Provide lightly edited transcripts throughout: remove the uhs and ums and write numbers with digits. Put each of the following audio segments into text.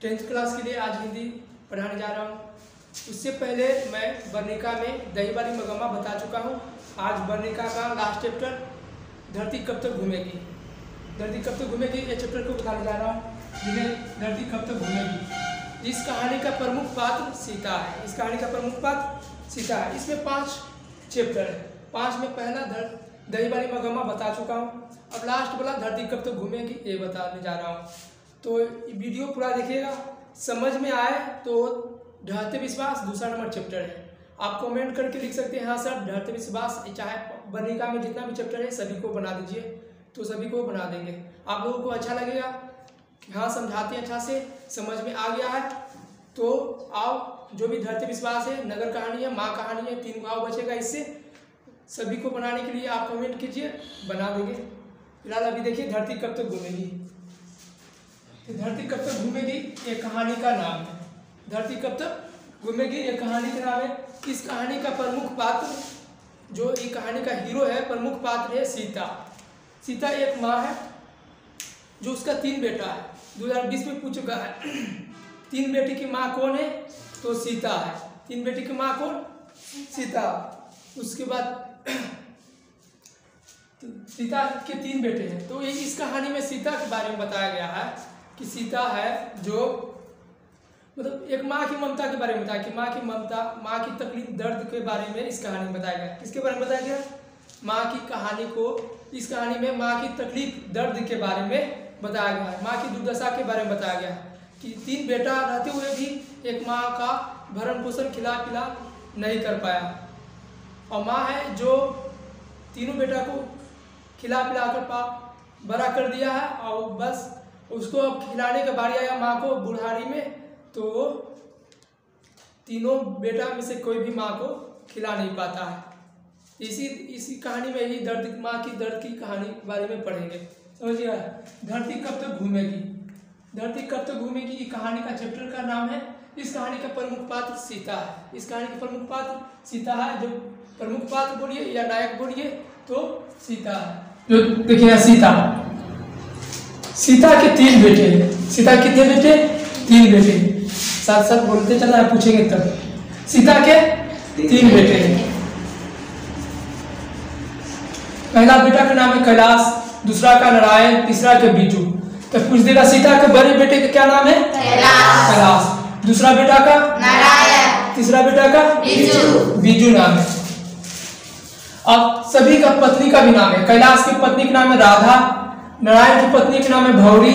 10th class के लिए आज हिंदी पढ़ाने जा रहा हूँ। उससे पहले मैं वर्णिका में दही वाली मगमा बता चुका हूँ। आज वर्णिका का लास्ट चैप्टर धरती कब तक घूमेगी, धरती कब तक घूमेगी ये चैप्टर को बताने जा रहा हूँ, जिन्हें धरती कब तक घूमेगी। इस कहानी का प्रमुख पात्र सीता है। इस कहानी का प्रमुख पात्र सीता है। इसमें 5 चैप्टर है। 5 में पहला दही वाली मगमा बता चुका हूँ। अब लास्ट वाला धरती कब तक घूमेगी ये बताने जा रहा हूँ। तो वीडियो पूरा देखिएगा, समझ में आए तो ढहते विश्वास दूसरा नंबर चैप्टर है। आप कमेंट करके लिख सकते हैं हाँ सर ढहते विश्वास, चाहे वर्णिका में जितना भी चैप्टर है सभी को बना दीजिए, तो सभी को बना देंगे। आप लोगों को अच्छा लगेगा कि हाँ समझाते हैं, अच्छा से समझ में आ गया है। तो आओ, जो भी धरते विश्वास है, नगर कहानी है, माँ कहानी है, 3 भाव बचेगा, इससे सभी को बनाने के लिए आप कमेंट कीजिए, बना देंगे। फिलहाल अभी देखिए धरती कब तक घूमेगी। धरती कब तक घूमेगी ये कहानी का नाम है। धरती कब तक घूमेगी ये कहानी का नाम है। इस कहानी का प्रमुख पात्र, जो ये कहानी का हीरो है, प्रमुख पात्र है सीता। सीता एक माँ है जो उसका 3 बेटा है। 2020 में पूछ चुका है 3 बेटी की माँ कौन है, तो सीता है। 3 बेटी की माँ कौन, सीता। उसके बाद सीता के 3 बेटे हैं। तो ये इस कहानी में सीता के बारे में बताया गया है कि सीता है जो मतलब एक माँ की ममता के बारे में बताया कि माँ की ममता, माँ की तकलीफ, दर्द के बारे में इस कहानी में बताया गया। किसके बारे में बताया गया, माँ की कहानी को। इस कहानी में माँ की तकलीफ, दर्द के बारे में बताया गया है। माँ की दुर्दशा के बारे में बताया गया है कि 3 बेटा रहते हुए भी एक माँ का भरण पोषण खिला पिला नहीं कर पाया, और माँ है जो तीनों बेटा को खिला पिला कर बड़ा कर दिया है, और बस उसको अब खिलाने का बारी आया माँ को बुढ़ारी में, तो तीनों बेटा में से कोई भी माँ को खिला नहीं पाता है। इसी कहानी में ही दर्द, माँ की दर्द की कहानी के बारे में पढ़ेंगे। समझिए धरती कब तक घूमेगी। धरती कब तक घूमेगी ये कहानी का चैप्टर का नाम है। इस कहानी का प्रमुख पात्र सीता है। इस कहानी का प्रमुख पात्र सीता है। जो प्रमुख पात्र बोलिए या नायक बोलिए तो सीता है। जो देखिए सीता के 3 बेटे हैं। सीता के कितने बेटे, 3 बेटे। साथ साथ बोलते चला, पूछेंगे तब। सीता के 3 बेटे हैं। पहला बेटा का नाम है कैलाश, दूसरा का नारायण, तीसरा के बीजू। तो पूछ देगा सीता के बड़े बेटे का क्या नाम है, कैलाश। दूसरा बेटा का नारायण, तीसरा बेटा का बीजू नाम है। अब सभी का पत्नी का भी नाम है। कैलाश की पत्नी का नाम है राधा, नारायण की पत्नी का नाम है भौरी,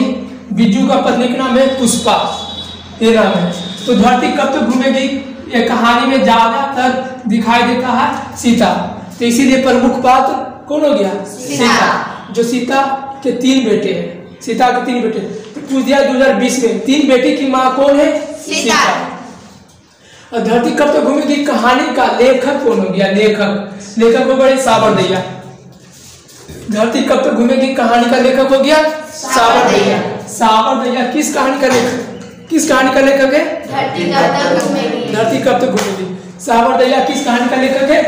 बिज्जू का पत्नी का नाम है पुष्पा, ये नाम है। तो धरती कब तक घूमेगी ये कहानी में ज्यादातर दिखाई देता है सीता। तो इसीलिए प्रमुख पात्र कौन हो गया, सीता। जो सीता के 3 बेटे हैं। सीता के 3 बेटे। तो पूछ दिया 2020 में 3 बेटी की माँ कौन है, सीता। और धरती कब तक घूमेगी कहानी का लेखक कौन हो गया, लेखक हो गए सावरदैया। धरती कब तक घूमेगी कहानी का लेखक हो गया सावरदैया। सावरदैया किस कहानी का लेखक, किस कहानी का लेखक है, धरती कब तक घूमेगी। सावरदैया किस कहानी का लेखक है,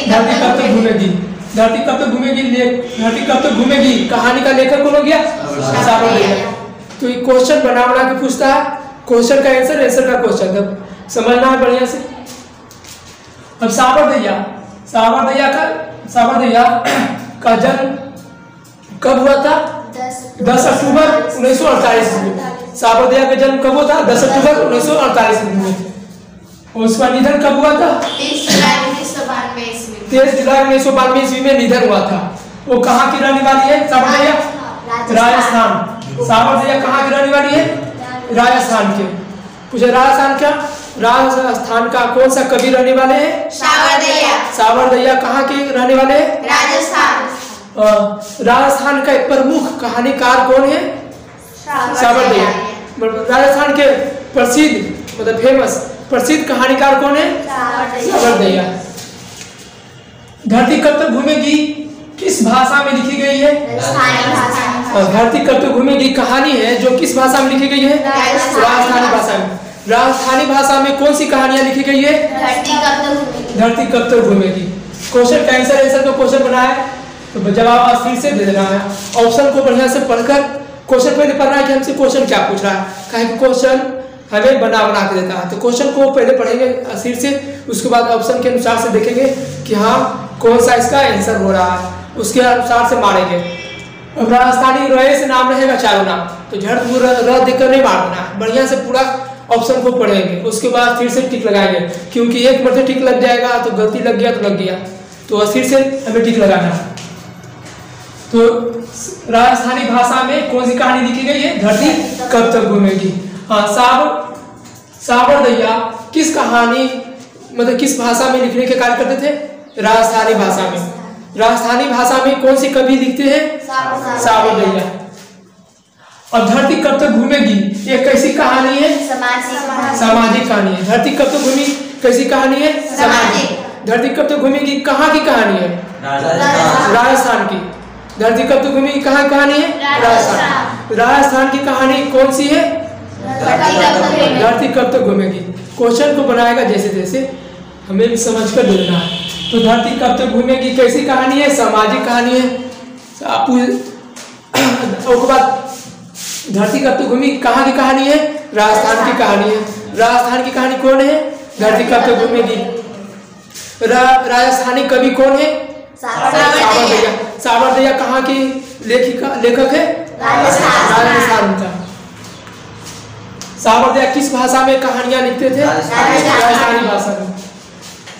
धरती कब तक घूमेगी। धरती कब तक घूमेगी, धरती कब तक घूमेगी कहानी का लेखक कौन हो गया, सावरदैया। तो ये क्वेश्चन बना के पूछता है, क्वेश्चन का आंसर का क्वेश्चन, तब समझना है बढ़िया से। अब सावरदैया का जन्म कब हुआ था, 10 अक्टूबर 1948 में। सावरदैया का जन्म कब हुआ था, 10 अक्टूबर 1948 में। और उसका निधन कब हुआ था, 23 जुलाई 1992 ईस्वी में निधन हुआ था। वो कहाँ की रहने वाली है सावरदैया, राजस्थान। सावरदैया कहाँ की रहने वाली है, राजस्थान के। पूछे राजस्थान क्या, राजस्थान का कौन सा कवि रहने वाले हैं, सावरदैया कहाँ के रहने वाले हैं, राजस्थान। राजस्थान का प्रमुख कहानीकार कौन है, सावरदैया। राजस्थान के प्रसिद्ध मतलब फेमस प्रसिद्ध कहानीकार कौन है, सावरदैया। धरती कब तक घूमेगी किस भाषा में लिखी गई है, धरती कब तक घूमेगी कहानी है जो किस भाषा में लिखी गई है, राजस्थानी भाषा में। राजस्थानी भाषा में कौन सी कहानियां लिखी गई है, धरती कब तक घूमेगी। क्वेश्चन का आंसर का क्वेश्चन बनाया है, तो जवाब फिर से दे देना है। ऑप्शन को बढ़िया से पढ़कर क्वेश्चन पहले पढ़ना है कि हमसे क्वेश्चन क्या पूछ रहा है, काहे कि क्वेश्चन हमें बना के देता है। तो क्वेश्चन को पहले पढ़ेंगे शीर्ष से, उसके बाद ऑप्शन के अनुसार से देखेंगे कि हाँ कौन सा इसका आंसर हो रहा है, उसके अनुसार से मारेंगे। अब राजस्थानी रहे से नाम रहेगा चारों नाम, तो झट र देखकर नहीं मार देना, बढ़िया से पूरा ऑप्शन को पढ़ेंगे, उसके बाद फिर से टिक लगाएंगे, क्योंकि एक बार टिक लग जाएगा तो गलती लग गया तो लग गया, तो फिर से हमें टिक लगाना है। तो राजस्थानी भाषा में कौन सी कहानी लिखी गई है, धरती कब तक घूमेगी। हाँ, सावर दैया किस कहानी मतलब किस भाषा में लिखने के कार्य करते थे, राजस्थानी भाषा में। राजस्थानी भाषा में कौन सी कवि लिखते हैं, सावर दैया। और धरती कब तक घूमेगी ये कैसी कहानी है, सामाजिक कहानी है। धरती कब तक घूमी कैसी कहानी है, सामाजिक। धरती कब तक घूमेगी कहाँ की कहानी है, राजस्थान की। धरती कब तक घूमेगी कहाँ कहानी है, राजस्थान। राजस्थान की कहानी कौन सी है, धरती कब तक घूमेगी। क्वेश्चन को बनाएगा जैसे जैसे हमें भी समझ कर देना है। तो धरती कब तक घूमेगी कैसी कहानी है, सामाजिक कहानी है। उसके बाद धरती कब तक घूमी कहाँ की कहानी है, राजस्थान की कहानी है। राजस्थान की कहानी कौन है, धरती कब तक घूमेगी। राजस्थानी कवि कौन है, सावर दैया। सावर दैया कहाँ की लेखक है, राजस्थान का। सावर दैया किस भाषा में कहानियां लिखते थे, राजस्थानी भाषा में।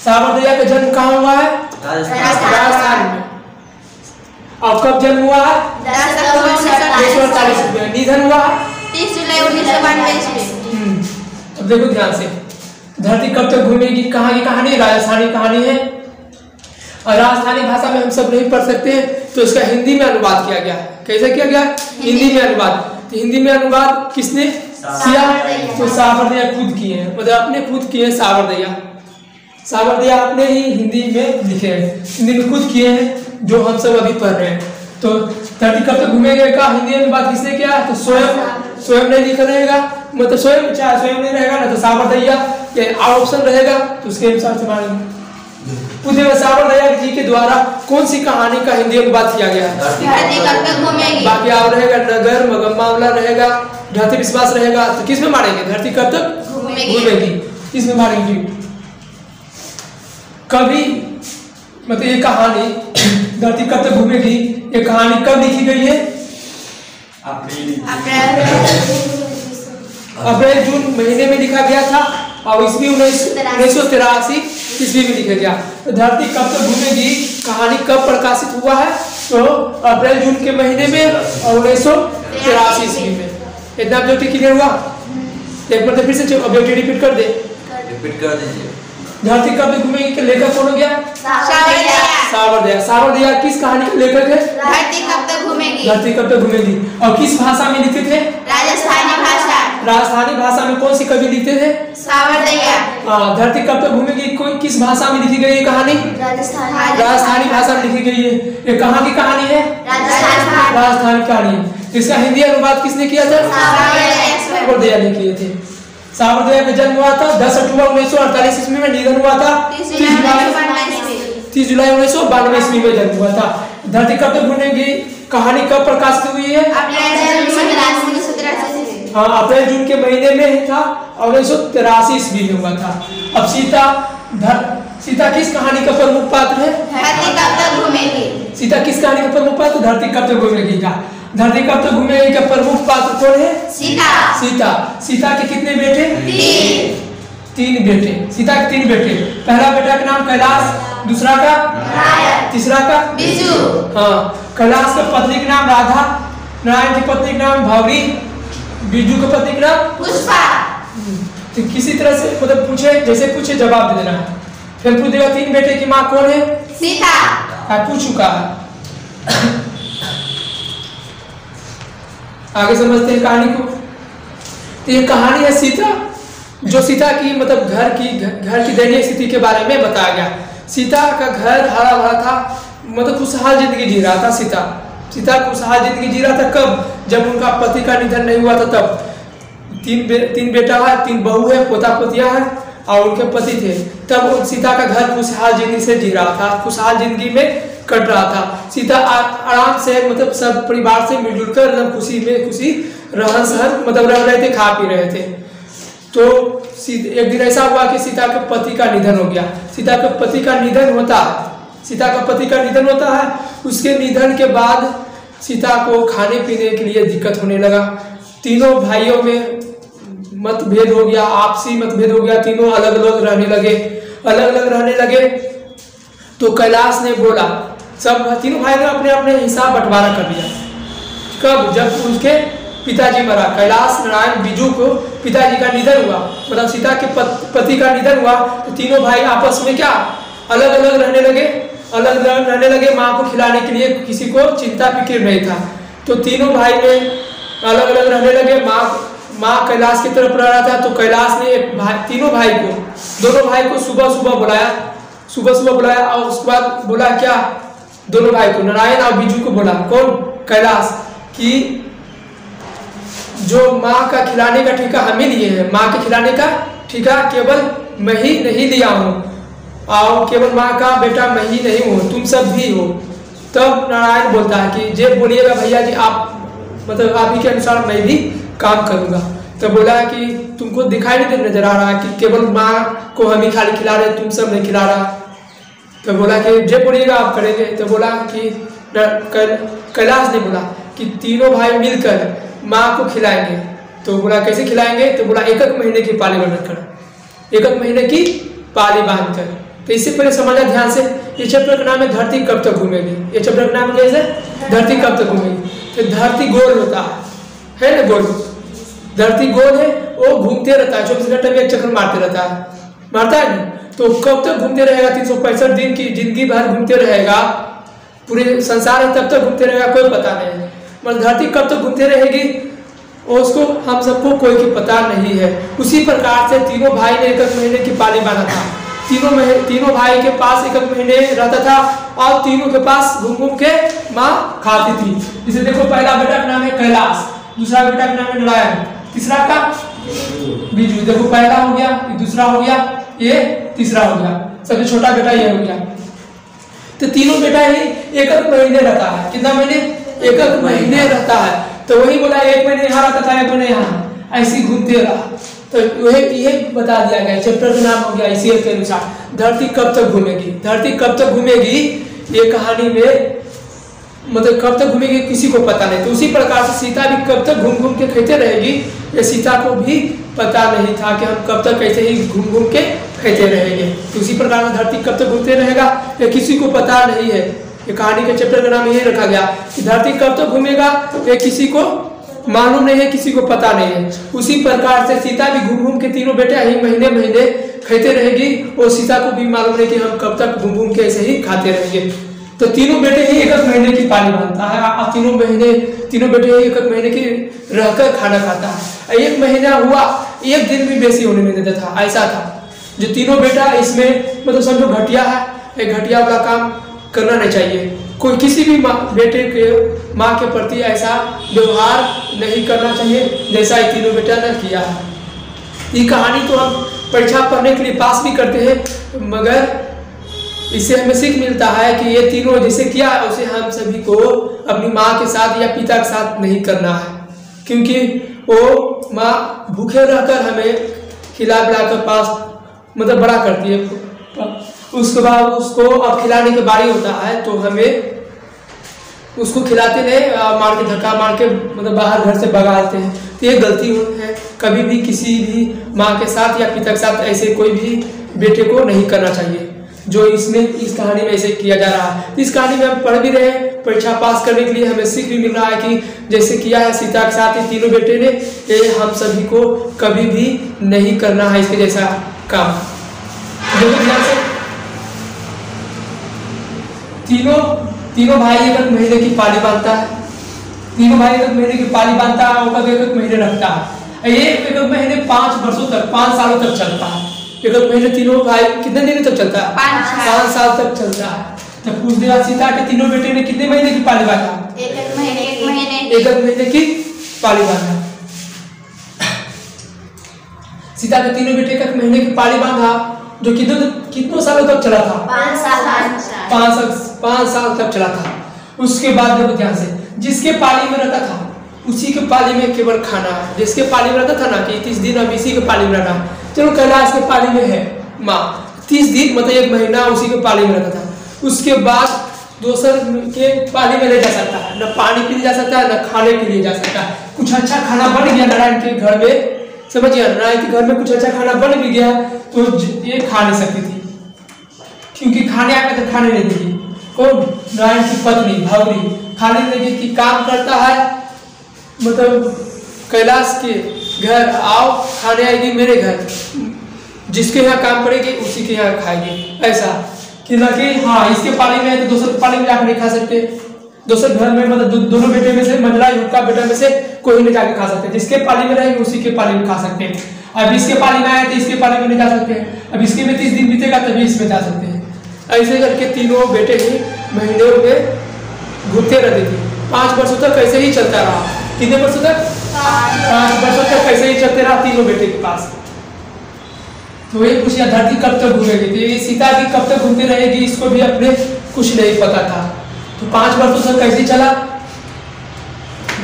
सावर दैया का जन्म कहाँ हुआ है, राजस्थान में। और कब जन्म हुआ है, 1948 में। निधन हुआ 30 जुलाई 1992 में। अब देखो ध्यान से, धरती कब तक घूमेगी कहाँ की कहानी, राजस्थानी कहानी है। और राजस्थानी भाषा में हम सब नहीं पढ़ सकते हैं, तो इसका हिंदी में अनुवाद किया गया। कैसे किया गया, हिंदी में अनुवाद। तो हिंदी में अनुवाद किसने किया, तो सावर दैया खुद किए हैं, मतलब अपने खुद किए हैं सावर दैया। सावर दैया अपने ही हिंदी में लिखे हैं, हिंदी में खुद किए हैं, जो हम सब अभी पढ़ रहे हैं। तो धरती कब तक घूमेगी का हिंदी में अनुवाद किसने किया, तो स्वयं नहीं लिखा रहेगा, मतलब स्वयं चाहे स्वयं नहीं रहेगा ना, तो सावर दैया के ऑप्शन रहेगा, तो उसके अनुसार से मारेंगे। पूछेगा सावर दैया जी के द्वारा कौन सी कहानी का हिंदी अनुवाद किया गया है, धरती कब तक घूमेगी। बाकी और रहेगा नगर मगम्मा रहेगा, धरती विश्वास रहेगा। तो किस में मारेंगे, धरती कब तक घूमेगी, इसमें मारेंगे। कभी मतलब ये कहानी धरती कब तक घूमेगी, ये कहानी कब लिखी गई है, अप्रैल जून महीने में लिखा गया था, और ईस्वी 1983 ईस्वी में लिखा गया। तो धरती कब तक घूमेगी कहानी कब प्रकाशित हुआ है, तो अप्रैल जून के महीने में और 1983 ईस्वी में। इतना ऑब्जेक्टिव क्लियर हुआ। एक बार फिर से ऑब्जेक्टिव रिपीट कर दीजिए। धरती कब तक घूमेगी के लेखक कौन हो गया, सावर दैया। सावर दैया किस कहानी के लेखक है, धरती कब तक घूमेगी। धरती कब तक घूमेगी। और किस भाषा में लिखते थे, राजस्थानी भाषा। राजस्थानी भाषा में कौन सी कवि लिखते थे, सावर दैया। हाँ, धरती कब तक घूमेगी कोई किस भाषा में लिखी गई है कहानी, राजस्थानी भाषा में लिखी गई है। ये कहाँ की कहानी है, राजस्थानी कहानी है। इसका हिंदी अनुवाद किसने किया था, सावर दैया ने किए थे। सावर दैया का जन्म हुआ था 10 अक्टूबर 1948 ईस्वी में, निधन हुआ था 30 जुलाई 1992 ईस्वी में जन्म हुआ था। धरती कब तक घूमेगी कहानी कब प्रकाशित हुई है, हाँ अप्रैल जून के महीने में था और 1983 ईस्वी में हुआ था। अब सीता किस कहानी का प्रमुख पात्र है, धरती कब तक घूमेगी। सीता किस कहानी का प्रमुख पात्र, धरती कब तक घूमेगी का। धरती कब तक घूमेगी का प्रमुख पात्र कौन है, सीता के कितने बेटे, तीन बेटे। सीता के 3 बेटे। पहला बेटा का नाम कैलाश, दूसरा का तीसरा का बिजू। हाँ, कैलाश का पत्नी का नाम राधा, नारायण की पत्नी का नाम भावरी, बिजू का पत्नी का नाम पुष्पा। तो किसी तरह से मतलब पूछे जैसे पूछे जवाब दे देना है। फिर पूछ देगा 3 बेटे की माँ कौन है, सीता। पूछ चुका है। आगे समझते हैं कहानी को। तो ये कहानी है सीता, जो सीता की मतलब घर की दयनीय स्थिति के बारे में बताया गया। सीता का घर हरा भरा था, मतलब खुशहाल जिंदगी जी रहा था। सीता खुशहाल जिंदगी जी रहा था कब, जब उनका पति का निधन नहीं हुआ था तब। 3 बेटा है, 3 बहू है, पोता पोतिया है और उनके पति थे। तब सीता का घर खुशहाल जिंदगी से जी रहा था। खुशहाल जिंदगी में कट रहा था। सीता आराम से मतलब सब परिवार से मिलजुल कर एकदम खुशी में खुशी रहन सहन मतलब रह रहे थे, खा पी रहे थे। तो एक दिन ऐसा हुआ कि सीता के पति का निधन हो गया। सीता के पति का निधन होता है। उसके निधन के बाद सीता को खाने पीने के लिए दिक्कत होने लगा। तीनों भाइयों में मतभेद हो गया, आपसी मतभेद हो गया। तीनों अलग अलग रहने लगे। तो कैलाश ने बोला, सब तीनों भाई ने अपने अपने हिसाब बंटवारा कर दिया। कब? जब उनके पिताजी मरा। कैलाश नारायण बिजू को पिताजी का निधन हुआ, मतलब सीता के पति का निधन हुआ। तो तीनों भाई आपस में क्या अलग अलग रहने लगे। माँ को खिलाने के लिए किसी को चिंता फिक्र नहीं था। तो तीनों भाई में अलग अलग रहने लगे। माँ कैलाश की तरफ रह रहा था। तो कैलाश ने दोनों भाई को सुबह सुबह बुलाया और उसके बाद बोला क्या, दोनों भाई को, नारायण और बिजू को बोला। कौन? कैलाश, कि जो माँ का खिलाने का ठेका हमें लिए है, माँ के खिलाने का ठेका केवल मैं ही नहीं लिया हूँ, और केवल माँ का बेटा मैं ही नहीं हूँ, तुम सब भी हो। तब नारायण बोलता है कि जे बोलिएगा भैया जी, आप मतलब आप ही के अनुसार मैं भी काम करूँगा। तो बोला कि तुमको दिखाई नहीं नजर आ रहा कि केवल माँ को हम ही खाली खिला रहे, तुम सब नहीं खिला रहा। तो बोला कि जे बोलिएगा आप करेंगे। तो बोला कि कैलाश ने बोला कि तीनों भाई मिलकर माँ को खिलाएंगे। तो बोला कैसे खिलाएंगे? तो बोला एक महीने की पाली बांध कर। तो इससे पहले समझा ध्यान से, ये चैप्टर का नाम है धरती कब तक घूमेगी। ये चैप्टर का नाम कैसे? धरती कब तक घूमेगी। तो धरती गोल होता है ना, गोल। धरती गोल है, वो घूमते रहता है, 24 घंटे में एक चक्कर मारता है ना। तो कब तक घूमते रहेगा? 365 दिन की जिंदगी भर घूमते रहेगा, पूरे संसार में तब तक घूमते रहेगा, कोई पता नहीं है। मतलब धरती कब तक घूमते रहेगी उसको हम सबको कोई की पता नहीं है। उसी प्रकार से तीनों भाई ने एक महीने की पाली बांधा था। तीनों भाई के पास एक महीने रहता था और तीनों के पास घूम घूम के माँ खाती थी। जैसे देखो, पहला बेटा का नाम है कैलाश, दूसरा बेटा का नाम है नारायण, तीसरा का बिजू। देखो, पहला हो गया, दूसरा हो गया, ये तीसरा हो गया, सबसे छोटा बेटा ये हो गया। तो तीनों बेटा ही एक महीने रहता है। कितना महीने? एक महीने रहता है। तो वही बोला, एक महीने यहाँ रहता था, एक महीने यहाँ, ऐसे घूमते रहा। तो यही बता दिया गया। चैप्टर का नाम हो गया इसी के अनुसार, धरती कब तक घूमेगी। धरती कब तक घूमेगी ये कहानी में, मतलब कब तक घूमेगी किसी को पता नहीं। तो उसी प्रकार से सीता भी कब तक घूम घूम के खेते रहेगी, ये सीता को भी पता नहीं था कि हम कब तक ऐसे ही घूम घूम के खेते रहेंगे। तो उसी प्रकार से धरती कब तक घूमते रहेगा ये किसी को पता नहीं है। ये कहानी के चैप्टर का नाम यही रखा गया कि धरती कब तक घूमेगा ये किसी को मालूम नहीं है, किसी को पता नहीं है। उसी प्रकार से सीता भी घूम घूम के तीनों बेटे ही महीने महीने खाते रहेगी, और सीता को भी मालूम नहीं कि हम कब तक घूम घूम के ऐसे ही खाते रहेंगे। तो तीनों बेटे ही एक महीने की पाली बांधता है, और तीनों बेटे ही एक महीने की रहकर खाना खाता है। एक महीना हुआ, एक दिन भी बेसी होने नहीं देता था, ऐसा था। जो तीनों बेटा इसमें मतलब समझो घटिया है, एक घटिया वाला काम करना नहीं चाहिए। कोई किसी भी बेटे के माँ के प्रति ऐसा व्यवहार नहीं करना चाहिए जैसा ये तीनों बेटा ने किया है। ये कहानी तो हम परीक्षा पढ़ने के लिए पास भी करते हैं, मगर इससे हमें सीख मिलता है कि ये तीनों जैसे किया है उसे हम सभी को अपनी माँ के साथ या पिता के साथ नहीं करना है, क्योंकि वो माँ भूखे रहकर हमें खिला पिलाकर पास मतलब बड़ा करती है। उसके बाद उसको अब खिलाने की बारी होता है तो हमें उसको खिलाते नहीं, मार के धक्का मार के मतलब बाहर घर से भगाते हैं। तो ये गलती है, कभी भी किसी भी माँ के साथ या पिता के साथ ऐसे कोई भी बेटे को नहीं करना चाहिए, जो इस कहानी में ऐसे किया जा रहा है। इस कहानी में हम पढ़ भी रहे हैं, परीक्षा पास करने के लिए हमें सीख भी मिल रहा है कि जैसे किया है सीता के साथ ये तीनों बेटे ने, ये हम सभी को कभी भी नहीं करना है इसके जैसा काम। ध्यान से, तीनों भाई एक महीने की पाली बांधता है, तीनों भाई एक महीने की पाली बांधता है, और एक महीने रखता है। ये एक महीने 5 वर्षों तक, 5 सालों तक चलता है। एक महीने तीनों भाई कितने दिन तक चलता है? 5 साल तक चलता है। तो पूछ दिया सीता के तीनों बेटे ने कितने महीने की पाली बांधा? एक महीने की पाली बांधा। सीता के तीनों बेटे एक महीने की पाली बांधा, जो कितनों सालों तक चला था? 5 साल। 5 साल तक चला था। उसके बाद देखो ध्यान से, जिसके पाली में रहता था उसी के पाली में केवल खाना है। जिसके पाली में रहता था ना कि 30 दिन अब इसी के पाली में रहना, चलो कैलाश के पाली में है माँ, 30 दिन मतलब 1 महीना उसी के पाली में रहता था। उसके बाद दोसर के पाली में नहीं जा सकता है, न पानी पीने जा सकता है, न खाने के लिए जा सकता है। कुछ अच्छा खाना बन गया नारायण के घर में, समझिए नारायण के घर में कुछ अच्छा खाना बन भी गया तो ये खा नहीं सकती थी, क्योंकि खाने आए तो खाने नहीं देगी। कौन? नारायण की पत्नी भवरी खाने नहीं देगी कि काम करता है, मतलब कैलाश के घर आओ खाने आएगी मेरे घर, जिसके यहाँ काम करेगी उसी के यहाँ खाएगी। ऐसा कि ना कि हाँ इसके पाली में है तो दूसरे पाली में जाकर नहीं खा सकते, दूसरे घर में मतलब दोनों बेटे में से मंजला का बेटा में से कोई नहीं जाके खा सकते। जिसके पाली में रहेंगे उसी के पाली में खा सकते हैं। अब इसके पाली में आए तो इसके पाली में नहीं जा सकते, अब इसके में 30 दिन बीतेगा तभी इसमें जा सकते हैं। ऐसे करके तीनों बेटे ही महीनों में घूमते रहते थे। 5 वर्षों तक ऐसे ही चलता रहा। कितने वर्षों तक? 5 वर्षों तक ऐसे ही चलते रहा तीनों बेटे के पास। तो ये पूछिए धरती कब तक घूमेगी, तो ये सीता भी कब तक घूमती रहेगी इसको भी अपने कुछ नहीं पता था। तो 5 वर्षों तक कैसे चला,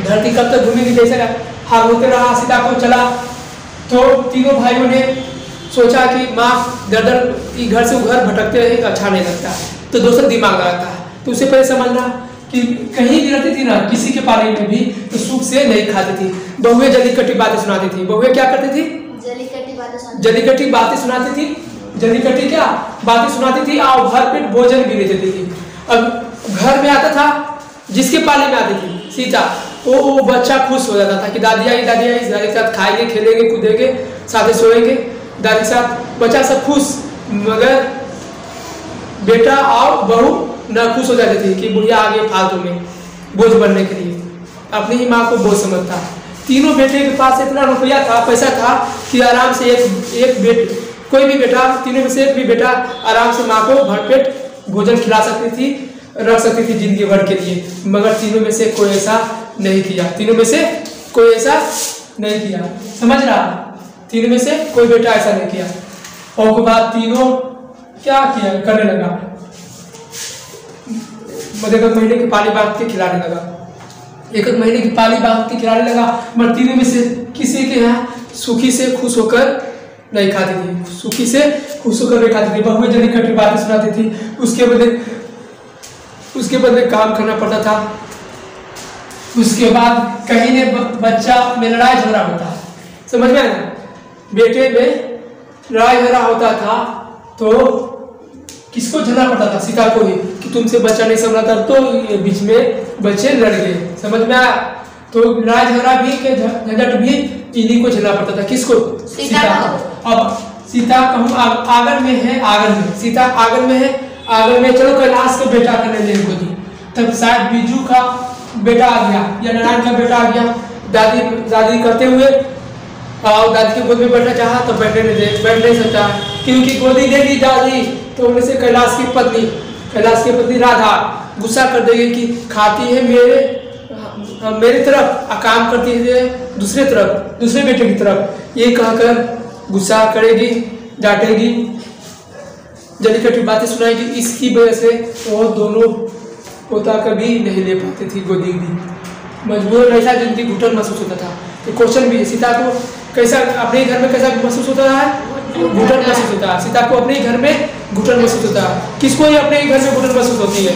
धरती कब तक घूमेगी जैसे हाल होते रहा सीता को चला। तो तीनों भाइयों ने सोचा कि माँ दर घर से घर भटकते रहे अच्छा नहीं लगता, तो दूसरा दिमाग लगाता है। तो उसे पहले समझना कि कहीं भी रहती थी ना किसी के पाले में भी तो सुख से नहीं खाती थी। बहुए जलीकटी बातें सुनाती थी। बहुए क्या करती थी? जलीकटी बातें सुनाती थी। जलीकटी क्या बातें सुनाती थी और भर पेट भोजन भी नहीं देती थी। अब घर में आता था, जिसके पाले में आती थी सीता, वो बच्चा खुश हो जाता था कि दादी आई दादी के साथ खाएंगे खेलेंगे कूदेंगे साथ सोएंगे, दादी के साथ बच्चा सब खुश। मगर बेटा और बहू न खुश हो जाती थी कि बुढ़िया आगे फालतू में बोझ बनने के लिए अपनी ही माँ को बोझ समझता। तीनों बेटे के पास इतना रुपया था, पैसा था कि आराम से कोई भी बेटा, तीनों में से एक भी बेटा आराम से माँ को भरपेट भोजन खिला सकती थी, रख सकती थी जिंदगी भर के लिए। मगर तीनों में से कोई ऐसा नहीं किया। तीनों में से कोई ऐसा नहीं किया, समझ रहा? तीनों में से कोई बेटा ऐसा नहीं किया। और उसके बाद तीनों क्या किया करने लगा, मतलब महीने की पाली बांध के खिलाने लगा। एक महीने की पाली बांध के खिलाने लगा। मगर तीनों में से किसी के यहाँ सुखी से खुश होकर नहीं खाती थी, सुखी से खुश होकर नहीं खाती थी। बहुए जलीकटी बातें सुनाती थी, उसके बदले काम करना पड़ता था। उसके बाद कहीं ने बच्चा में लड़ाई झगड़ा होता है, समझ में ना? बेटे में लड़ाई झगड़ा होता था तो किसको झगड़ा पड़ता था? सीता को ही, कि तुमसे बच्चा नहीं संभला, तो ये बीच में बच्चे लड़ गए, समझ में आया? तो लड़ाई झगड़ा भी के झंझट भी इन्हीं को झेलना पड़ता था। किसको? सीता को। अब सीता कहूँ आंगन में है, आंगन में सीता आंगन में है, आंगन में चलो कैलाश का बेटा करने ले गोदी, तब शायद बीजू का बेटा आ गया या नारायण का बेटा आ गया। दादी करते हुए और दादी की गोद में बैठना चाहा तो बैठ नहीं सकता, क्योंकि गोदी देगी दादी तो उनमें से कैलाश की पत्नी राधा गुस्सा कर देगी कि खाती है मेरे तरफ, काम करती है दूसरे बेटे की तरफ, ये कहकर गुस्सा करेगी, डांटेगी, जलीकटी बातें सुनाएगी। इसकी वजह से वो दोनों पोता कभी नहीं ले पाते थी गोदी भी, मजबूर ऐसा जिनकी घुटन महसूस होता था। तो क्वेश्चन भी सीता को कैसा अपने घर में कैसा महसूस होता है? घुटन महसूस होता है। सीता को अपने घर में घुटन महसूस होता है। किसको ये अपने घर में घुटन महसूस होती है?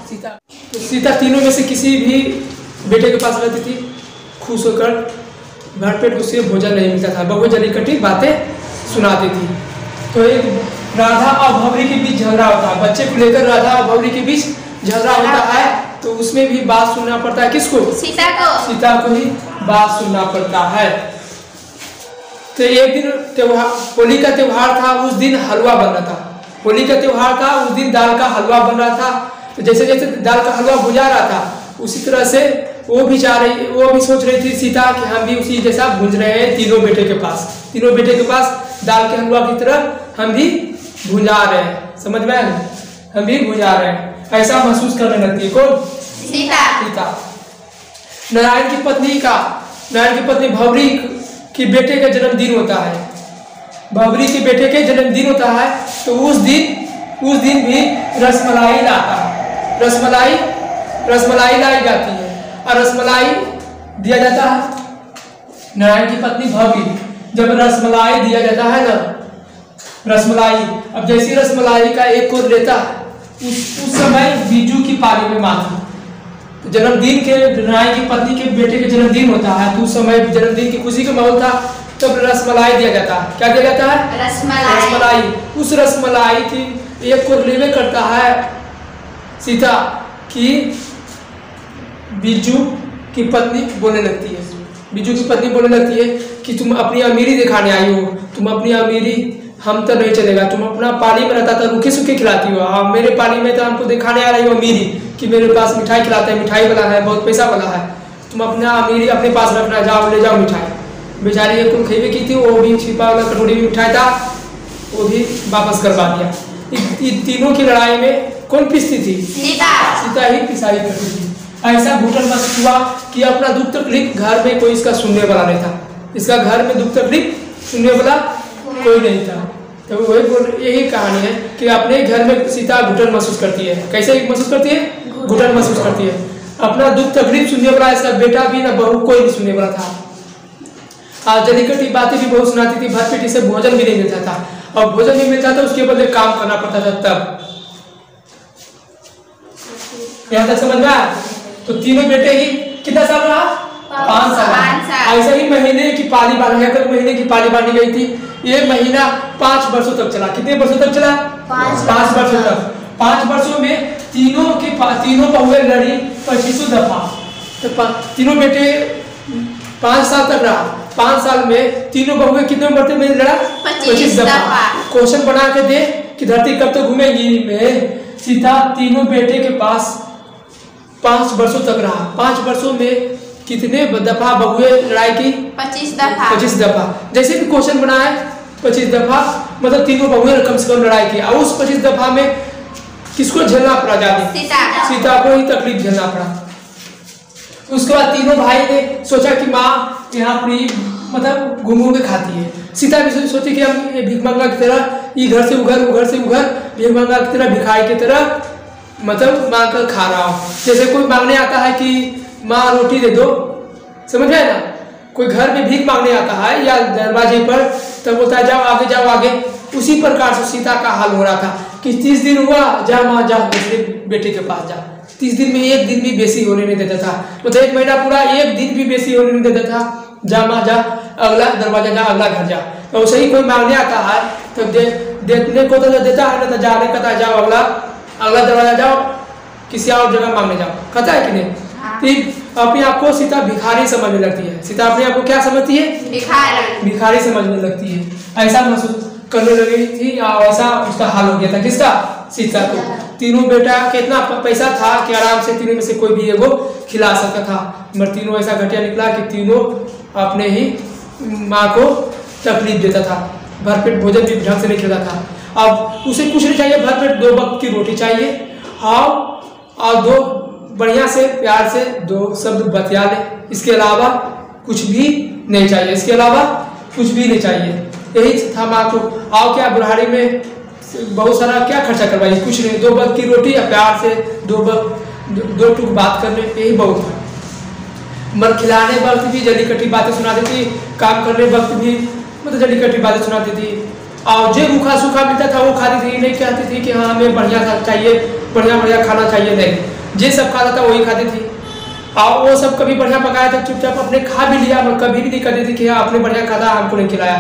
सीता। तो सीता तीनों में से किसी भी बेटे के पास रहती थी, खुश होकर भरपेट उसे भोजन नहीं मिलता था। बहुए जलीकटी बातें सुनाती थी। तो एक राधा और भवरी के बीच झगड़ा होता है, बच्चे को लेकर राधा और भवरी के बीच झगड़ा होता है। तो उसमें भी बात सुनना पड़ता है किसको? सीता को ही बात सुनना पड़ता है। तो एक दिन त्योहार, होली का त्योहार था, उस दिन हलवा बन रहा था। होली का त्योहार था, उस दिन दाल का हलवा बन रहा था। तो जैसे जैसे दाल का हलवा भुजा रहा था, उसी तरह से वो भी सोच रही थी सीता कि हम भी उसी जैसा भूंज रहे हैं तीनों बेटे के पास दाल के हलवा की तरह हम भी भुजा रहे हैं, समझ में आया? हम भी भुजा रहे हैं, ऐसा महसूस करने लगती है। कौन? सीता। नारायण की पत्नी भवरी के बेटे का जन्मदिन होता है। भवरी के बेटे के जन्मदिन होता है। तो उस दिन उस दिन भी रसमलाई लाता है। रसमलाई लाई जाती है और रसमलाई दिया जाता है नारायण की पत्नी भव्य। जब रसमलाई दिया जाता है ना, रसमलाई, अब जैसी रसमलाई का एक कोर लेता है, उस समय बीजू की पाली में माता जन्मदिन के नारायण की पत्नी के बेटे के जन्मदिन होता है, तो उस समय जन्मदिन की खुशी का माहौल था, तब रसमलाई दिया जाता है। क्या दिया जाता है? रसमलाई। उस रसमलाई की एक को लेवे करता है सीता की बीजू की पत्नी बोलने लगती है। बीजू की पत्नी बोलने लगती है कि तुम अपनी अमीरी दिखाने आई हो, तुम अपनी अमीरी हम तो नहीं चलेगा, तुम अपना पानी में रहता था रूखे सूखे खिलाती हो, मेरे पानी में तो हमको दिखाने आ रही हो अमीरी कि मेरे पास मिठाई खिलाते हैं, मिठाई वाला है, बहुत पैसा वाला है, तुम अपना अमीरी अपने पास रखना, जाओ ले जाओ मिठाई। बेचारी एक कुल खेबे की थी, वो भी छिपा वाला कटोरी में मिठाई था, वो भी वापस करवा दिया। तीनों की लड़ाई में कौन पिसती थी? सीता ही पिसाई करती थी। ऐसा घुटन मच हुआ कि अपना दुख तकलीफ घर में कोई इसका सुनने वाला नहीं था, इसका घर में दुख तकलीफ सुनने वाला कोई नहीं था। तो वही यही कहानी है कि अपने घर में सीता घुटन महसूस करती है। कैसे महसूस करती है? घुटन महसूस करती है। अपना दुख तकलीफ सुनने वाला इसका बेटा भी ना बहू कोई नहीं सुनने वाला था। जलीकटी बातें भी बहुत सुनाती थी, भर पेटी से भोजन भी नहीं मिलता था, और भोजन नहीं मिलता था उसके बदले काम करना पड़ता था। तब यहाँ तक समझ में आया? तो तीनों बेटे ही कितना साल रहा? 5 साल। ऐसे ही महीने की पाली बांधी, अगर महीने की पाली बांधी गई थी, ये महीना 5 वर्षों तक चला। कितने वर्षों तक चला? 5 वर्षों तक। 5 वर्षों में तीनों बहुएं लड़ी 25 दफा। तो तीनों बेटे 5 साल तक रहा। 5 साल में तीनों बहुएं कितने मरते में लड़ा? 25 दफा। क्वेश्चन बना के दे कि धरती कब तक घूमेगी में सीता तीनों बेटे के पास 5 वर्षों तक रहा। 5 वर्षों में कितने दफा बहुए लड़ाई की? 25 दफा। जैसे भी क्वेश्चन बनाए 25 दफा, मतलब तीनों बहुए कम से कम लड़ाई की। और उस 25 दफा में किसको झेलना पड़ा? ज्यादा सीता को ही तकलीफ झेलना पड़ा। उसके बाद तीनों भाई ने सोचा कि माँ यहाँ अपनी मतलब घूम के खाती है। सीता भी सोची कि हम भीख मंगा की तरह इधर से उधर से उधर भीख मंगा की तरह भिखारी की तरह मतलब मांग कर खा रहा हूँ। जैसे कोई मांगने आता है कि माँ रोटी दे दो, समझ गए ना? कोई घर में भीख मांगने आता है या दरवाजे पर, तब बोलता है जाओ आगे। उसी प्रकार से सीता का हाल हो रहा था कि 30 दिन हुआ, जा माँ जा दूसरे बेटे के पास जा। 30 दिन में एक दिन भी बेसी होने नहीं देता था, मतलब 1 महीना पूरा एक दिन भी बेसी होने नहीं देता था। जा माँ जा, अगला दरवाजा जा, अगला घर जा। तो वैसे ही कोई मांगने आता है तो देने को तो देता है ना, तो जाने कहता है जाओ अगला दरवाजा जाओ, किसी और जगह मांगने जाओ, कहता है कि नहीं? तो अपने आप को सीता भिखारी समझने लगती है। सीता अपने आप को क्या समझती है? भिखारी समझने लगती है। ऐसा महसूस करने लगी थी, ऐसा उसका हाल हो गया था। किसका? सीता को। तीनों बेटा के इतना पैसा था कि आराम से तीनों में से कोई भी एगो खिला सकता था, मगर तीनों ऐसा घटिया निकला कि तीनों अपने ही माँ को तकलीफ देता था। भरपेट भोजन भी ढंग से नहीं खिलाता था। अब उसे कुछ नहीं चाहिए, भरपेट 2 वक्त की रोटी चाहिए, और 2 बढ़िया से प्यार से 2 शब्द बतिया ले, इसके अलावा कुछ भी नहीं चाहिए, इसके अलावा कुछ भी नहीं चाहिए। यही था माँ को। आओ क्या बुढ़ारी में बहुत सारा क्या खर्चा करवाइए, कुछ नहीं, 2 वक्त की रोटी या प्यार से 2 टूक बात करने, यही बहुत था। मर खिलाने वक्त भी जली कटी बातें सुनाती थी, काम करने वक्त भी मतलब जली कटी बातें सुनाती थी, और जो रूखा सूखा मिलता था वो खाती थी। नहीं कहती थी कि हाँ हमें बढ़िया चाहिए, बढ़िया खाना चाहिए, नहीं, जे सब खाता था वही खाती थी। और वो सब कभी बढ़िया पकाया था चुपचाप अपने खा भी लिया, मगर कभी भी नहीं कहती थी कि हाँ आपने बढ़िया खाता, हमको नहीं खिलाया।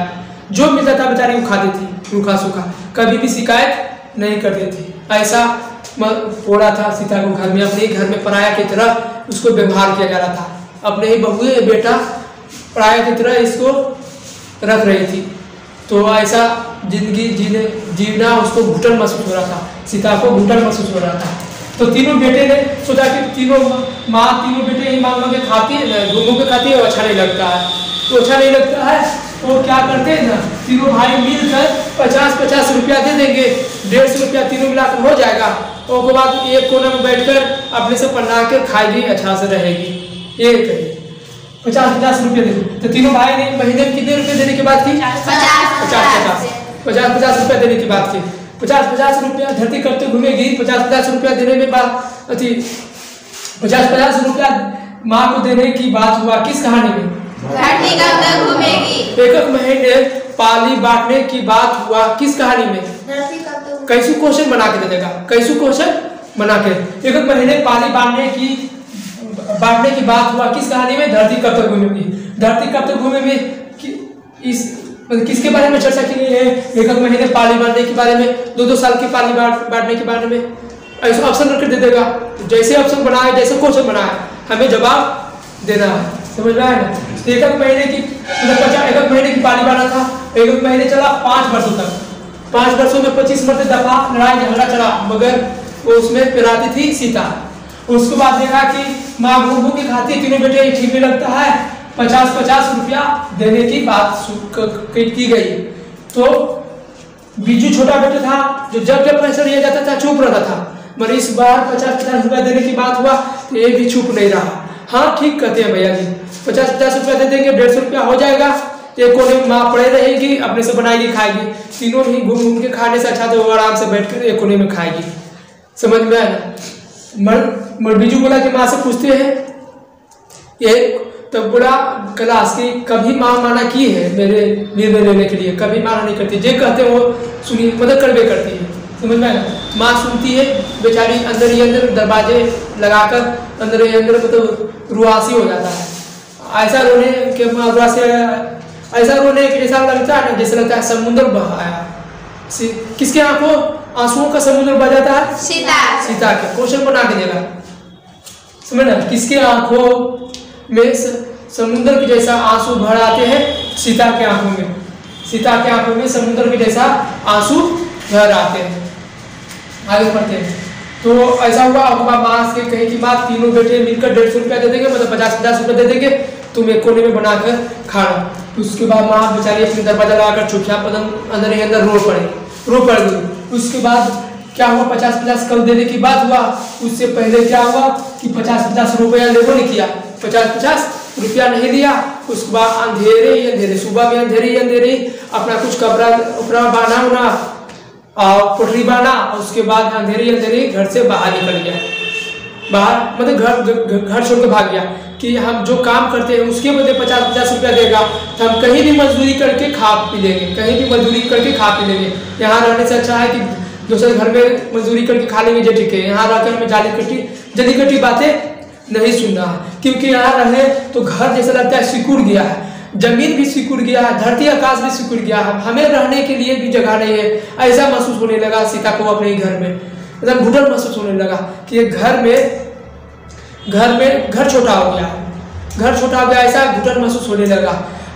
जो मिलता था बेचारी वो खाती थी रूखा सूखा, कभी भी शिकायत नहीं करती थी। ऐसा पोड़ा था सीता को घर में, अपने घर में पराया की तरह उसको व्यवहार किया जा रहा था। अपने ही बहुए बेटा पराया की तरह इसको रख रही थी। तो ऐसा जिंदगी जीना उसको घुटन महसूस हो रहा था, सीता को घुटन महसूस हो रहा था। तो तीनों बेटे ने सोचा कि तीनों बेटे ही मांग के खाती है, घूमों के खाती है, अच्छा नहीं लगता है। तो अच्छा नहीं लगता है तो क्या करते हैं ना, तीनों भाई मिलकर 50-50 रुपया दे देंगे, 150 रुपया तीनों मिलाकर हो जाएगा। और उसके बाद एक कोने में बैठकर अपने से पन्ना कर खाएगी, अच्छा से रहेगी। ये करिए 50-50 रुपये दे। तो तीनों भाई ने महीने में कितने रुपए देने की बात की? 50-50 रुपया देने की बात की। 50-50 रुपया धरती करते घूमेगी। 50-50 रुपया देने में बात अति 50-50 रुपया माँ को देने की बात हुआ किस कहानी में? धरती कब तक घूमेगी। एक महीने पाली बांटने की बात हुआ किस कहानी में? धरती कब तक। कैसे क्वेश्चन बना के दे देगा, कैसे क्वेश्चन बना के। एक महीने पाली बांटने की बात हुआ किस कहानी में? धरती कब तक घूमेगी। धरती कब तक घूमेगी इस किसके बारे में चर्चा की गई है? एक महीने पाली बांटने के बारे में, 2-2 साल की पाली बांटने के बारे में। ऐसा ऑप्शन रख दे देगा, जैसे ऑप्शन बनाए जैसे क्वेश्चन बनाए हमें जवाब देना है, समझ में आया ना। एक महीने की एक महीने की पाली बांटा था, एक महीने चला 5 वर्षों तक। 5 वर्षों में 25 दफा लड़ाई झगड़ा चला, मगर वो उसमें पिराती थी सीता। उसके बाद देखा कि माँ घूम के खाती, तीनों बेटे ठीक नहीं लगता है, 50-50 रुपया देने की बात की गई। तो बीजू छोटा बेटा था जो जब पैसा लिया जाता था चुप रहता था, मगर इस बार 50-50 रुपया देने की बात हुआ तो ये भी चुप नहीं रहा। हाँ ठीक कहते हैं भैया जी, 50-50 रुपया दे देंगे, 150 रुपया हो जाएगा। एक कोने में माँ पड़े रहेगी, अपने से बनाएगी खाएगी, तीनों भी घूम घूम के खाने से अच्छा तो वो आराम से बैठ कर एक कोने में खाएगी, समझ में आया ना। बीजू बोला कि माँ से पूछते हैं ये तो बोला क्लास की कभी माँ माना की है मेरे निर्णय लेने के लिए, कभी माना नहीं करती, जे कहते हैं वो सुनी मदद करवे करती है, समझ में आया। माँ सुनती है, बेचारी अंदर ही अंदर दरवाजे लगाकर अंदर ही अंदर मतलब रुआसी हो जाता है। ऐसा रोने के ऐसा रोने के जैसा लगता है ना, जैसे लगता है समुद्र बहाया। किसके आंखों आंसुओं का समुद्र बह जाता है? सीता के। क्वेश्चन बना के देगा, समझ ना। किसके आंखों में समुद्र के जैसा आंसू भर आते हैं? सीता के आंखों में। सीता के आंखों में समुद्र के जैसा आंसू भर आते हैं। आगे बढ़ते हैं। तो ऐसा हुआ, माँ से कहे कि माँ तीनों बेटे मिलकर 150 रुपया दे देंगे, मतलब 50-50 रुपया दे देंगे, तुम एक कोने में बनाकर खाना। उसके बाद माँ बेचारी अपने दरवाजा लगाकर चुपचाप अंदर ही अंदर रो पड़ गई। उसके बाद क्या हुआ, 50-50 कल देने की बात हुआ, उससे पहले क्या हुआ कि 50-50 रुपया लेबो नहीं किया, 50-50 रुपया नहीं लिया। उसके बाद अंधेरे ही अंधेरे, सुबह में अंधेरे ही अंधेरे अपना कुछ कपड़ा बाना और पोटरी बाना, उसके बाद अंधेरे ही अंधेरे घर से बाहर निकल गया। बाहर मतलब घर छोड़ के भाग गया कि हम जो काम करते हैं उसके बदले 50-50 रुपया देगा तो हम कहीं भी मजदूरी करके खा पी लेंगे, कहीं भी मजदूरी करके खा पी लेंगे। यहाँ रहने से अच्छा है कि दूसरे घर में मजदूरी करके खा लेंगे, जो ठीक है। यहाँ रहकर हमें जली कटी बातें नहीं सुनना है, क्योंकि यहाँ रहे तो घर जैसा लगता है सिकुड़ गया है, जमीन भी सिकुड़ गया है, धरती आकाश भी सिकुड़ गया है, हमें रहने के लिए भी जगह नहीं है। ऐसा महसूस होने लगा सीता को अपने घर में, एकदम घुटन महसूस होने लगा कि घर छोटा हो गया, घर छोटा हो गया, ऐसा घुटन महसूस होने लगा।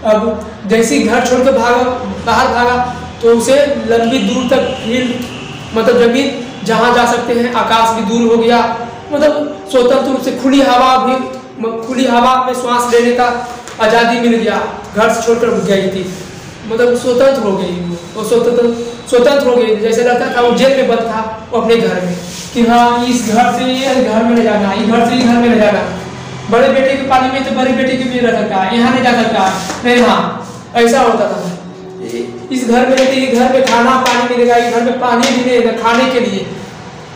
अब जैसे घर छोड़ के बाहर भागा तो उसे लंबी दूर तक फील्ड मतलब जमीन जहाँ जा सकते हैं, आकाश भी दूर हो गया, मतलब स्वतंत्र रूप से खुली हवा में श्वास लेने का आज़ादी मिल गया। घर से छोड़कर गई थी, मतलब स्वतंत्र हो गई, वो स्वतंत्र हो गई। जैसे लगता था वो जेल में बंद था वो अपने घर में, कि हाँ इस घर से ये घर में नहीं जाना, इस घर से ये घर में नहीं जाना। बड़े बेटे के पानी में तो बड़े बेटे के भी रह सकता है, यहाँ नहीं जा सकता नहीं, हाँ ऐसा होता था। इस घर में रहते, घर में खाना पानी मिलेगा, इस घर में पानी भी नहीं खाने के लिए,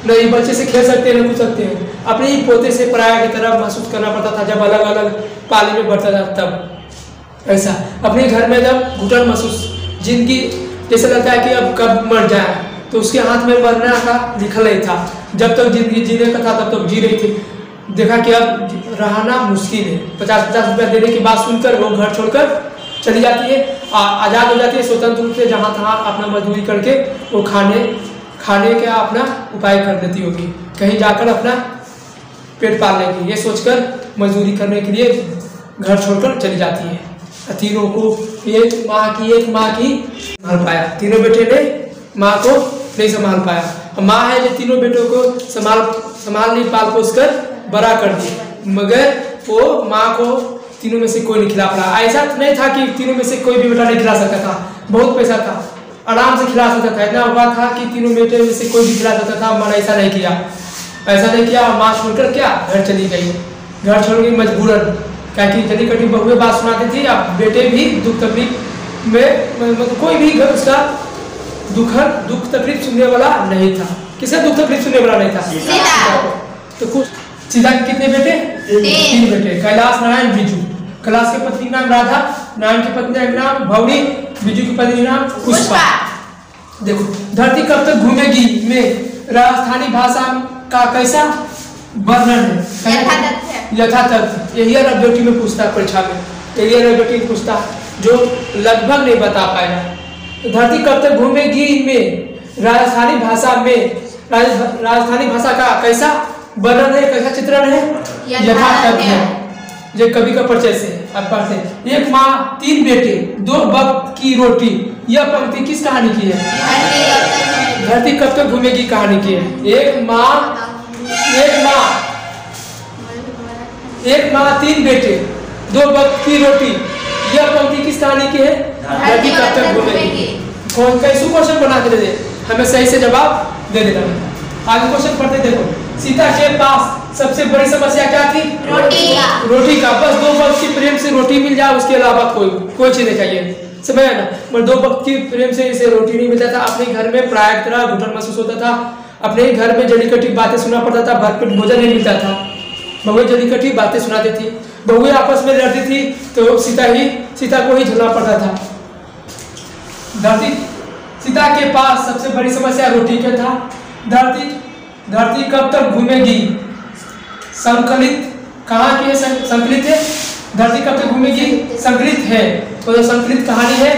नहीं बच्चे से खेल सकते हैं, न कुछ सकते हैं। अपने ही पोते से पराया की तरह महसूस करना पड़ता था जब अलग अलग पाली में बढ़ता था तब। ऐसा अपने घर में जब घुटन महसूस, जिंदगी जैसे लगता है कि अब कब मर जाए, तो उसके हाथ में मरना का लिखा नहीं था। जब तक जिंदगी जीने का था तब तक जी रही थी। देखा कि अब रहना मुश्किल है, 50-50 रुपया देने की बात सुनकर वो घर छोड़कर चली जाती है, आज़ाद हो जाती है स्वतंत्र रूप से, जहाँ तहाँ अपना मजदूरी करके वो खाने का अपना उपाय कर लेती होगी, कहीं जाकर अपना पेट पाल लेगी, ये सोचकर मजदूरी करने के लिए घर छोड़कर चली जाती है। तीनों को एक माँ की संभाल पाया, तीनों बेटे ने माँ को नहीं संभाल पाया। माँ है जो तीनों बेटों को संभाल नहीं पाल पोस कर बड़ा कर दी, मगर वो माँ को तीनों में से कोई नहीं खिला पड़ा। ऐसा नहीं था कि तीनों में से कोई भी बेटा नहीं खिला सकता था, बहुत पैसा था, आराम से खिला सकता था। इतना हुआ था कि तीनों बेटे में से कोई भी खिला सकता था, मन ऐसा नहीं किया। माँ छोड़कर क्या घर चली गई, घर छोड़ गई मजबूरन, क्या कि जली कटी बहुएं बात सुनाती थी। अब बेटे भी दुख तकलीफ में मतलब कोई भी उसका दुख तकलीफ सुनने वाला नहीं था। किसे दुख तकलीफ सुनने वाला नहीं था? सीता को। तो कुछ सीता के कितने बेटे? 3 बेटे। कैलाश, नारायण, बिजू। कैलाश की पत्नी का नाम राधा, नारायण की पत्नी का नाम भौरी, बिजू की पत्नी का नाम पुष्पा। देखो, धरती कब तक घूमेगी में राजस्थानी भाषा का कैसा वर्णन है? यथातथ। यही ऑब्जेक्टिव में पूछता है परीक्षा में, यही ऑब्जेक्टिव पूछता जो लगभग नहीं बता पाएगा। तो धरती कब तक घूमेगी में राजस्थानी भाषा में राजस्थानी भाषा का कैसा वर्णन है, कैसा चित्रण है? यथातथ है। जो कवि का परिचय से आप पढ़ते हैं, 1 माँ 3 बेटे 2 वक्त की रोटी। यह पंक्ति किस कहानी की है? धरती कब तक घूमेगी कहानी की है। एक माँ 3 बेटे 2 वक्त की रोटी। यह पंक्ति किस कहानी की है? धरती कब तक घूमेगी। कौन कैसे क्वेश्चन बना के दे, हमें सही से जवाब दे देना। आगे क्वेश्चन पढ़ते देखो, सीता के पास सबसे बड़ी समस्या क्या थी? रोटी का। बस 2 वक्त की प्रेम से रोटी मिल जाए, उसके अलावा कोई चीज नहीं चाहिए, समझ ना। पर 2 वक्त की प्रेम से इसे रोटी नहीं मिलता था। अपने घर में प्राय तरह घुटन महसूस होता था। अपने घर में जड़ी कटी बातें सुनना पड़ता था। भरपेट भोजन नहीं मिलता था। बहुएं जड़ी कटी बातें सुनाती थी। बहुएं आपस में लड़ती थी तो सीता को ही झेलना पड़ता था। सीता के पास सबसे बड़ी समस्या रोटी का था। धरती कब तक घूमेगी संकलित कहाँ की है? संकलित है। धरती कब तक घूमेगी संकलित है। तो जो संकलित कहानी है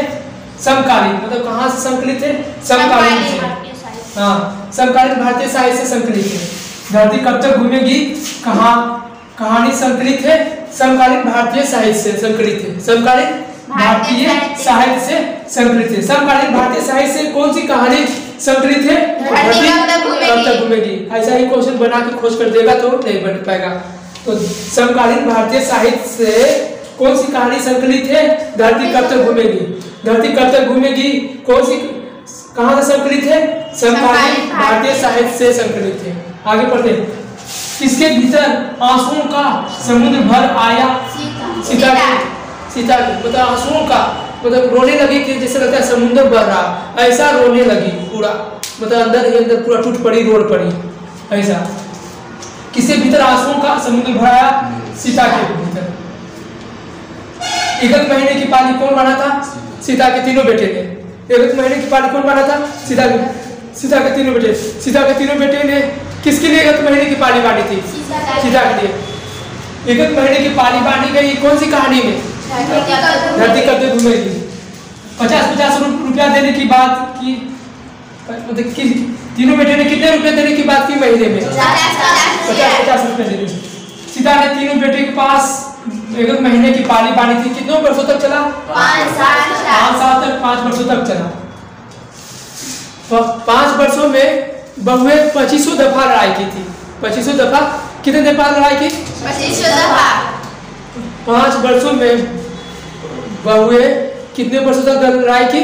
समकालीन, मतलब कहाँ से संकलित है? समकालीन से। हाँ, समकालीन भारतीय साहित्य से संकलित है। धरती कब तक घूमेगी कहानी संकलित है, समकालीन भारतीय साहित्य से संकलित है। समकालीन भारतीय साहित्य से संकलित है। समकालीन भारतीय साहित्य से कौन सी कहानी संकलित है? धरती कब तक घूमेगी। ऐसा ही क्वेश्चन बना के खोज कर देगा तो नहीं बन पाएगा। तो समकालीन भारतीय साहित्य से कौन सी कहानी संकलित है? धरती कब तक घूमेगी। धरती कब तक घूमेगी कौन सी कहां से संकलित है? समकालीन भारतीय साहित्य से संकलित है। आगे पढ़ते हैं, किसके भीतर आंसुओं का समुद्र भर आया? सीता के मतलब आंसुओं का मतलब रोने लगी कि जैसे लगता है समुद्र भर रहा, ऐसा रोने लगी पूरा, मतलब अंदर ही अंदर पूरा टूट पड़ी, रोड पड़ी ऐसा। किसके भीतर आंसुओं का समुद्र भर आया? सीता के भीतर। 1 महीने की पाली कौन बना था? सीता के तीनों बेटे ने। 1 महीने की पाली कौन बना था? सीता के तीनों बेटे। सीता के तीनों बेटे ने किसके लिए 1 महीने की पाली बांधी थी? सीता के लिए। 1 महीने की पाली बांधी गई कौन सी कहानी में? धरती कब तक घूमेगी। 50-50 रुपया देने की बात की, मतलब कि तीनों बेटे ने कितने रुपए देने की बात की महीने में? 50-50 रुपए देने। सीता ने तीनों बेटे के पास 1 महीने की पाली बांधी थी। कितने वर्षों तक चला? 5 साल तक। 5 वर्षों तक चला। 5 वर्षों में बहुएं 25 दफा लड़ाई की थी। 25 दफा। कितने दफा लड़ाई की? 25 दफा। 5 वर्षों में बहुएं कितने वर्षों तक लड़ाई की?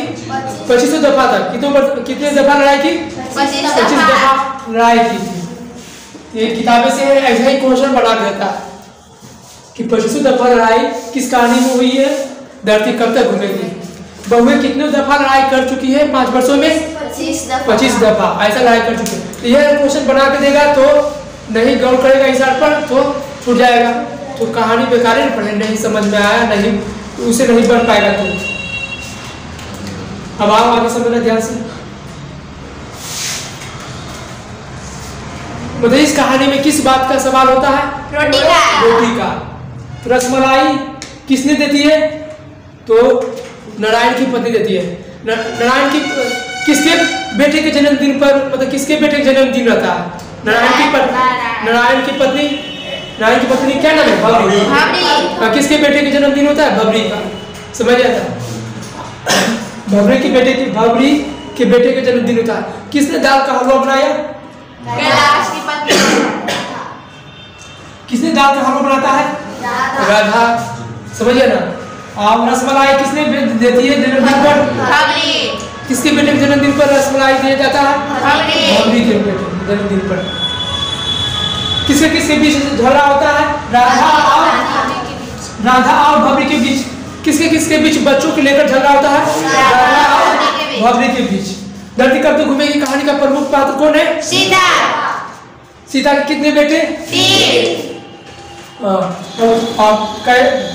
25 दफा तक। कितने दफा लड़ाई की? 25 दफा लड़ाई की थी। ये किताबें से ऐसा ही क्वेश्चन बना देता कि 25 दफा लड़ाई किस कहानी में हुई है? धरती कब तक घूमेगी। बहुएं कितने दफा लड़ाई कर चुकी है 5 वर्षों में? 25 दफा ऐसा लड़ाई कर चुके हैं। तो यह क्वेश्चन बना के देगा तो नहीं गौर करेगा इस पर तो छूट जाएगा, तो कहानी बेकार ही पढ़े, नहीं समझ में आया, नहीं उसे नहीं बन पाएगा। तो अब आओ आगे समझना ध्यान से। मतलब इस कहानी में किस बात का सवाल होता है? रोटी का। तो रसमलाई किसने देती है? तो नारायण की पत्नी देती है। नारायण की किसके बेटे के जन्मदिन पर, मतलब किसके बेटे का जन्मदिन रहता है? नारायण की पत्नी क्या नाम है? भवरी। किसके बेटे के जन्मदिन होता है? भवरी का। समझ आता? भवरी के बेटे के जन्मदिन होता है। किसने दाल का हलवा बनाया? कैलाश की पत्नी। किसने दाल का हलवा बनाता है? राधा। समझिए ना। और रसमलाई किसने देती है जन्मदिन पर? किसके बेटे के जन्मदिन पर रसमलाई दिया जाता है? भवरी के बेटे के जन्मदिन पर। किसके बीच झगड़ा होता है? राधा और भवरी के बीच। किसके बीच बच्चों को लेकर झगड़ा होता है? राधा और भवरी के बीच। धरती कब तक घूमेगी कहानी का प्रमुख पात्र कौन है? सीता। सीता के कितने बेटे? 3।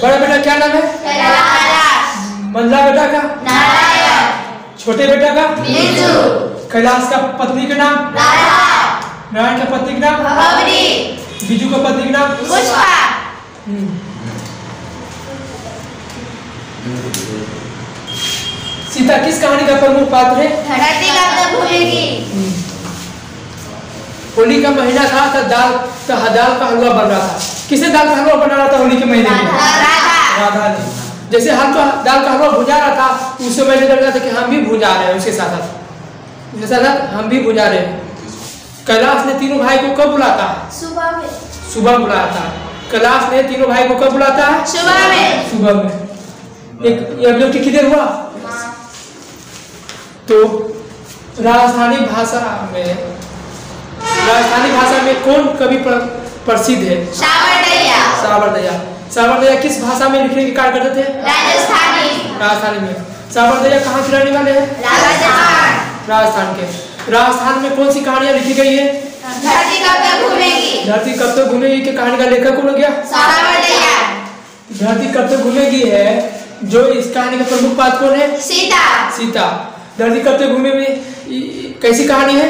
बड़ा बेटा क्या नाम है? कैलाश। मंझला बेटा का? नारायण। छोटे बेटा का? बिरजू। कैलाश का पत्नी का नाम? राधा। नारायण का पत्नी का नाम? भवनी। बिजू का पत्नी का नाम? पुष्पा। सीता किस कहानी का प्रमुख पात्र है? धरती कब तक घूमेगी? होली का महीना था तो दाल का हलवा बन रहा था। किसे दाल का हलवा बना रहा था होली के महीने में? राधा ने। जैसे दाल का हलवा भुजा रहा था उस समय लग रहा था कि हम भी भुजा रहे हैं, उसके साथ हम भी भुजा रहे हैं। कैलाश ने तीनों भाई को कब बुलाता है? सुबह बुलाता है। कैलाश ने तीनों भाई को कब बुलाता है? सुबह में। एक व्यक्ति किधर हुआ? तो राजस्थानी भाषा में कौन कवि प्रसिद्ध है? सावरदैया किस भाषा में लिखने के कार्य करते थे? राजस्थानी में। सावरदैया कहाँ के रहने वाले हैं? राजस्थान के। राजस्थान में कौन सी कहानियां लिखी गई है? धरती कब तक घूमेगी की कहानी का लेखक कौन हो गया? धरती कब तक घूमेगी है जो इस कहानी का प्रमुख पात्र कौन है? सीता। धरती कब तक घूमेगी कैसी कहानी है?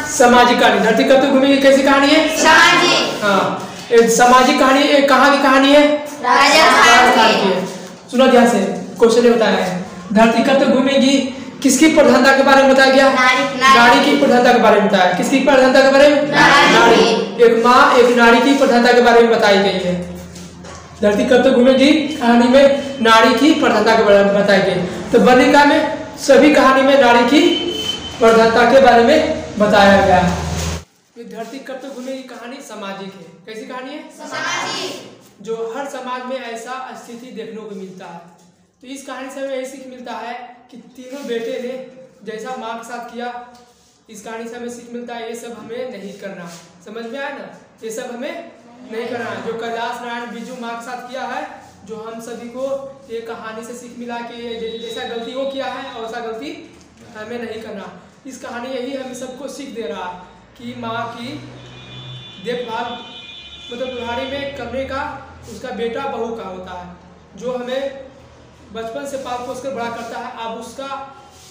सामाजिक कहानी। धरती कब तक घूमेगी कैसी कहानी है? सामाजिक कहानी कहाँ की कहानी है? राजस्थान की है। सुनो ध्यान से, क्वेश्चन बताया है। धरती कब तक घूमेगी किसकी प्रधानता के बारे में बताया गया? नारी की प्रधानता के बारे में बताया। किसकी प्रधानता के बारे में? नारी। एक माँ एक नारी की प्रधानता के बारे में बताई गई है। धरती कब तक घूमेगी कहानी में नारी की प्रधानता के बारे में बताई गई। तो बर्णिका में सभी कहानी में नारी की प्रधानता के बारे में बताया गया है। धरती कब तक घूमेगी कहानी सामाजिक है। कैसी कहानी है? सामाजिक। जो हर समाज में ऐसा स्थिति देखने को मिलता है। तो इस कहानी से हमें यही सीख मिलता है कि तीनों बेटे ने जैसा माँ के साथ किया, इस कहानी से हमें सीख मिलता है ये सब हमें नहीं करना। समझ में आया ना? ये सब हमें नहीं करना। जो कैलाश नारायण बिजू माँ के साथ किया है, जो हम सभी को ये कहानी से सीख मिला कि जैसा गलती वो किया है वैसा गलती हमें नहीं करना। इस कहानी यही हमें सबको सीख दे रहा है कि माँ की देखभाल मतलब बुढ़ारी में करने का उसका बेटा बहू का होता है। जो हमें बचपन से पाल पोस कर बड़ा करता है, अब उसका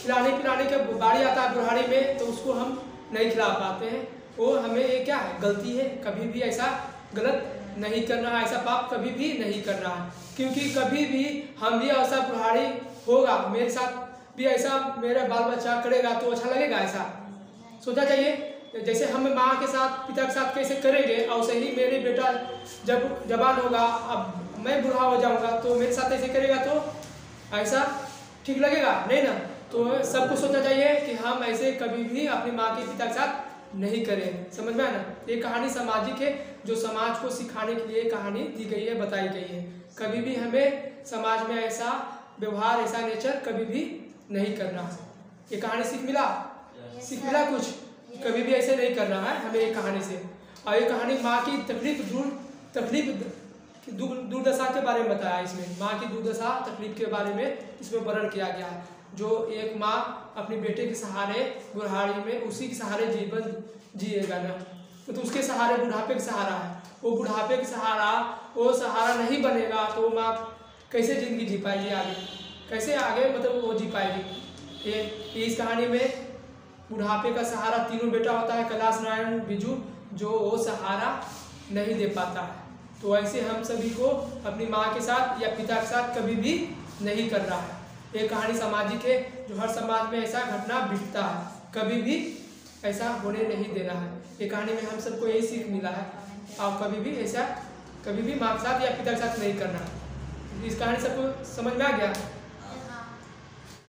खिलाने पिलाने का बारी आता है बुढ़ारी में तो उसको हम नहीं खिला पाते हैं। वो हमें ये क्या है? गलती है। कभी भी ऐसा गलत नहीं करना है, ऐसा पाप कभी भी नहीं करना है। क्योंकि कभी भी हम भी ऐसा बुढ़ारी होगा, मेरे साथ भी ऐसा मेरा बाल बच्चा करेगा तो अच्छा लगेगा? ऐसा सोचा चाहिए। जैसे हम माँ के साथ पिता के साथ कैसे करेंगे और सही मेरे बेटा जब जवान होगा, अब मैं बूढ़ा हो जाऊंगा तो मेरे साथ ऐसे करेगा तो ऐसा ठीक लगेगा? नहीं ना। तो सबको सोचना चाहिए कि हम ऐसे कभी भी अपनी माँ के पिता के साथ नहीं करें। समझ में आया ना? ये कहानी सामाजिक है, जो समाज को सिखाने के लिए कहानी दी गई है, बताई गई है। कभी भी हमें समाज में ऐसा व्यवहार ऐसा नेचर कभी भी नहीं करना है। ये कहानी सीख मिला कुछ? कभी भी ऐसे नहीं करना है हमें ये कहानी से। और ये कहानी माँ की दुर्दशा के बारे में बताया। इसमें माँ की दुर्दशा तकलीफ के बारे में इसमें वर्णन किया गया है। जो एक माँ अपने बेटे के सहारे बुढ़ारी में उसी के सहारे जीवन जिएगा ना, तो उसके सहारे बुढ़ापे का सहारा है। वो बुढ़ापे का सहारा वो सहारा नहीं बनेगा तो वो माँ कैसे जिंदगी जी पाएगी आगे? कैसे आगे मतलब वो जी पाएगी? ये इस कहानी में बुढ़ापे का सहारा तीनों बेटा होता है, कैलाश नारायण बिजू, जो वो सहारा नहीं दे पाता है। तो ऐसे हम सभी को अपनी माँ के साथ या पिता के साथ कभी भी नहीं करना है। ये कहानी सामाजिक है, जो हर समाज में ऐसा घटना बिकता है, कभी भी ऐसा होने नहीं देना है। ये कहानी में हम सबको यही सीख मिला है। आप कभी भी ऐसा कभी भी माँ के साथ या पिता के साथ नहीं करना। इस कहानी सबको समझ में आ गया?